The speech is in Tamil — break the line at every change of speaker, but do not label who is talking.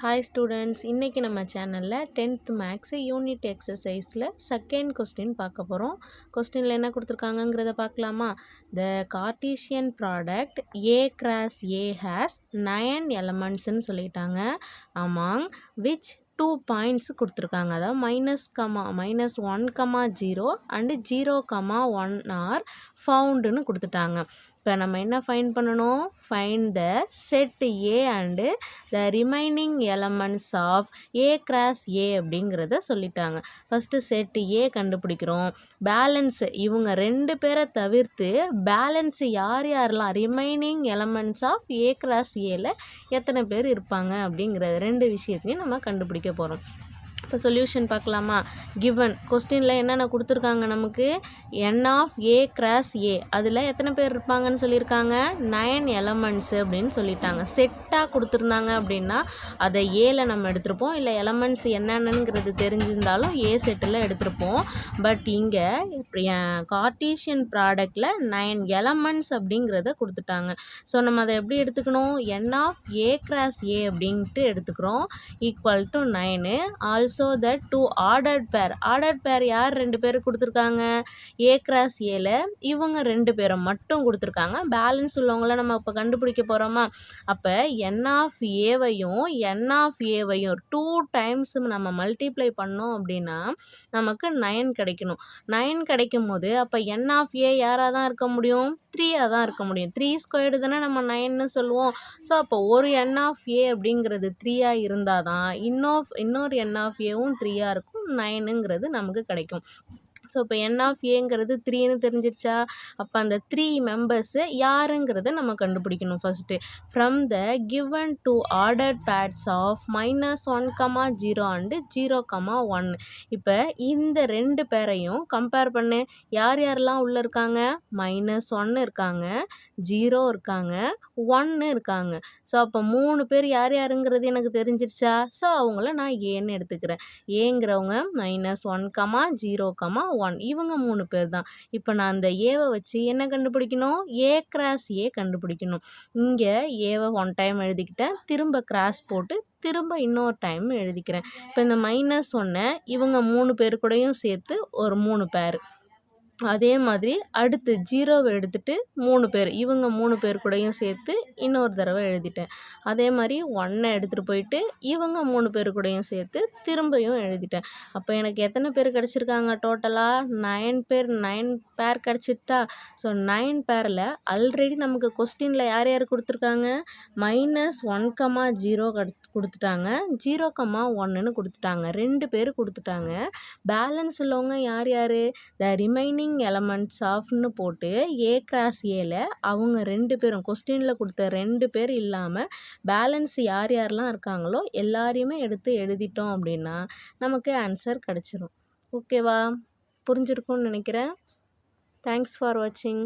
ஹாய் ஸ்டூடெண்ட்ஸ், இன்றைக்கி நம்ம சேனலில் 10th மேக்ஸு யூனிட் எக்ஸசைஸில் செகண்ட் கொஸ்டின் பார்க்க போகிறோம். கொஸ்டினில் என்ன கொடுத்துருக்காங்கங்கிறத பார்க்கலாமா? The cartesian product A cross A has 9 எலமெண்ட்ஸ்ன்னு சொல்லிட்டாங்க. அமாங் விச் 2 பாயிண்ட்ஸ் கொடுத்துருக்காங்க. அதாவது -1, 0 அண்டு 0, 1 ஆர் ஃபவுண்டுன்னு கொடுத்துட்டாங்க. இப்போ நம்ம என்ன ஃபைண்ட் பண்ணணும்? Find the set A and the remaining elements of A cross A அப்படிங்கிறத சொல்லிட்டாங்க. ஃபஸ்ட்டு செட் ஏ கண்டுபிடிக்கிறோம். பேலன்ஸு இவங்க 2 பேரை தவிர்த்து பேலன்ஸு யார் யாரெல்லாம் remaining elements of A cross ஏல எத்தனை பேர் இருப்பாங்க அப்படிங்கிற 2 விஷயத்தையும் நம்ம கண்டுபிடிக்க போகிறோம். இப்போ சொல்யூஷன் பார்க்கலாமா? கிவன் கொஸ்டினில் என்னென்ன கொடுத்துருக்காங்க நமக்கு? n of A cross A அதில் எத்தனை பேர் இருப்பாங்கன்னு சொல்லியிருக்காங்க? 9 எலமெண்ட்ஸு அப்படின்னு சொல்லிட்டாங்க. செட்டாக கொடுத்துருந்தாங்க அப்படின்னா அதை ஏல நம்ம எடுத்திருப்போம். இல்லை எலமெண்ட்ஸ் என்னென்னங்கிறது தெரிஞ்சிருந்தாலும் ஏ செட்டில் எடுத்திருப்போம். பட் இங்கே கார்ட்டீசியன் ப்ராடக்டில் 9 எலமெண்ட்ஸ் அப்படிங்கிறத கொடுத்துட்டாங்க. ஸோ நம்ம அதை எப்படி எடுத்துக்கணும்? n of A cross A அப்படின்ட்டு எடுத்துக்கிறோம். Equal to 9. Also that 2 ordered pair யார் 2 பேர் கொடுத்துருக்காங்க? ஏ கிராஸ் ஏல இவங்க 2 பேரை மட்டும் கொடுத்துருக்காங்க. பேலன்ஸ் உள்ளவங்கள நம்ம இப்போ கண்டுபிடிக்க போகிறோமா? அப்போ n ஆஃப் ஏவையும் 2 டைம்ஸ் நம்ம மல்டிப்ளை பண்ணோம் அப்படின்னா நமக்கு 9 கிடைக்கணும். 9 கிடைக்கும் போது அப்போ n ஆஃப் ஏ யாராக தான் இருக்க முடியும்? 3ஆக தான் இருக்க முடியும். 3 ஸ்கொயர்டு தானே நம்ம 9ன்னு சொல்லுவோம். ஸோ அப்போ ஒரு n ஆஃப் ஏ அப்படிங்கிறது 3ஆக இருந்தால் தான் இன்னொரு n ஆஃப் ஏவும் 3ஆக இருக்கும். 9ங்கிறது நமக்கு கிடைக்கும். ஸோ இப்போ n ஆஃப் ஏங்கிறது 3ன்னு தெரிஞ்சிருச்சா? அப்போ அந்த 3 மெம்பர்ஸு யாருங்கிறத நம்ம கண்டுபிடிக்கணும் first. From the given 2 ordered pairs of -1, 0 and 0, 1. இப்போ இந்த 2 பேரையும் கம்பேர் பண்ணு. யார் யாரெல்லாம் உள்ளே இருக்காங்க? -1 இருக்காங்க, 0 இருக்காங்க, 1 இருக்காங்க. ஸோ அப்போ 3 பேர் யார் யாருங்கிறது எனக்கு தெரிஞ்சிருச்சா? ஸோ அவங்கள நான் ஏன்னு எடுத்துக்கிறேன். ஏங்கிறவங்க -1, 0, 1 இவங்க 3 பேர் தான். இப்போ நான் அந்த ஏவை வச்சு என்ன கண்டுபிடிக்கணும்? ஏ கிராஸ் ஏ கண்டுபிடிக்கணும். இங்கே ஏவை 1 டைம் எழுதிக்கிட்டேன். திரும்ப கிராஸ் போட்டு திரும்ப இன்னொரு டைம் எழுதிக்கிறேன். இப்போ இந்த -1 இவங்க 3 பேர் கூடயும் சேர்த்து ஒரு 3 பேர். அதே மாதிரி அடுத்து 0வை எடுத்துகிட்டு 3 பேர் இவங்க 3 பேர் கூடயும் சேர்த்து இன்னொரு தடவை எழுதிட்டேன். அதே மாதிரி 1 எடுத்துகிட்டு போயிட்டு இவங்க 3 பேர் கூடயும் சேர்த்து திரும்பியும் எழுதிட்டேன். அப்போ எனக்கு எத்தனை பேர் கிடச்சிருக்காங்க? டோட்டலாக 9 பேர் கிடச்சிட்டா? ஸோ 9 பேரில் ஆல்ரெடி நமக்கு கொஸ்டினில் யார் யார் கொடுத்துருக்காங்க? -1, 0 கொடுத்துட்டாங்க, 0, 1ன்னு கொடுத்துட்டாங்க. 2 பேர் கொடுத்துட்டாங்க. பேலன்ஸ் உள்ளவங்க யார் யார்? த ரிமைனிங் எலமெண்ட்ஸ் ஆஃப்னு போட்டு ஏ கிராஸ் ஏல அவங்க 2 பேரும் கொஸ்டினில் கொடுத்த 2 பேர் இல்லாமல் பேலன்ஸ் யார் யாரெல்லாம் இருக்காங்களோ எல்லாரையுமே எடுத்து எழுதிட்டோம் அப்படின்னா நமக்கு ஆன்சர் கிடச்சிரும். ஓகேவா? புரிஞ்சிருக்கும்னு நினைக்கிறேன். தேங்க்ஸ் ஃபார் வாட்சிங்.